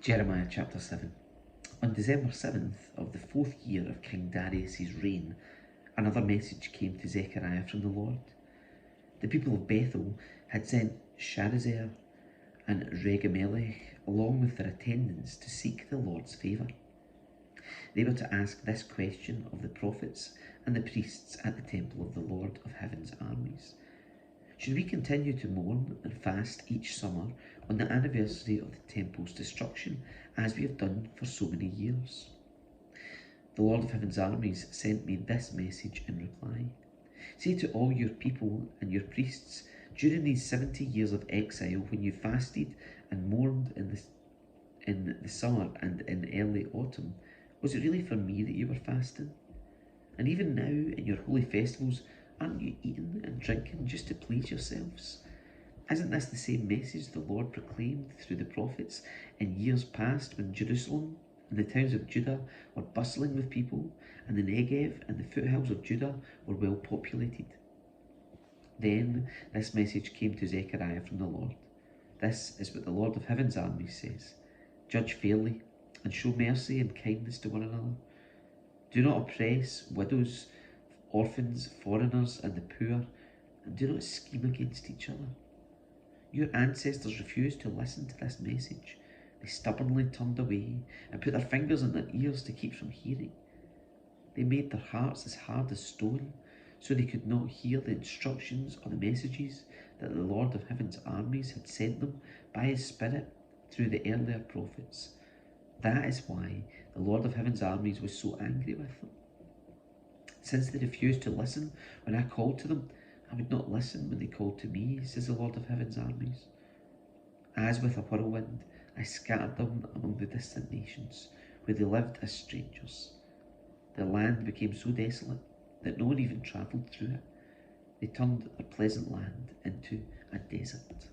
Jeremiah chapter 7. On December 7th of the 4th year of King Darius's reign, another message came to Zechariah from the Lord. The people of Bethel had sent Sharezer and Regemelech along with their attendants to seek the Lord's favour. They were to ask this question of the prophets and the priests at the temple of the Lord of Heaven's armies. Should we continue to mourn and fast each summer on the anniversary of the temple's destruction, as we have done for so many years? The Lord of Heaven's armies sent me this message in reply. Say to all your people and your priests, during these 70 years of exile, when you fasted and mourned in the summer and in early autumn, was it really for me that you were fasting? And even now, in your holy festivals, aren't you eating and drinking just to please yourselves? Isn't this the same message the Lord proclaimed through the prophets in years past, when Jerusalem and the towns of Judah were bustling with people, and the Negev and the foothills of Judah were well populated? Then this message came to Zechariah from the Lord. This is what the Lord of Heaven's armies says. Judge fairly and show mercy and kindness to one another. Do not oppress widows, orphans, foreigners and the poor, and do not scheme against each other. Your ancestors refused to listen to this message. They stubbornly turned away and put their fingers in their ears to keep from hearing. They made their hearts as hard as stone, so they could not hear the instructions or the messages that the Lord of Heaven's armies had sent them by his Spirit through the earlier prophets. That is why the Lord of Heaven's armies was so angry with them. Since they refused to listen when I called to them, I would not listen when they called to me, says the Lord of Heaven's armies. As with a whirlwind, I scattered them among the distant nations, where they lived as strangers. Their land became so desolate that no one even travelled through it. They turned their pleasant land into a desert.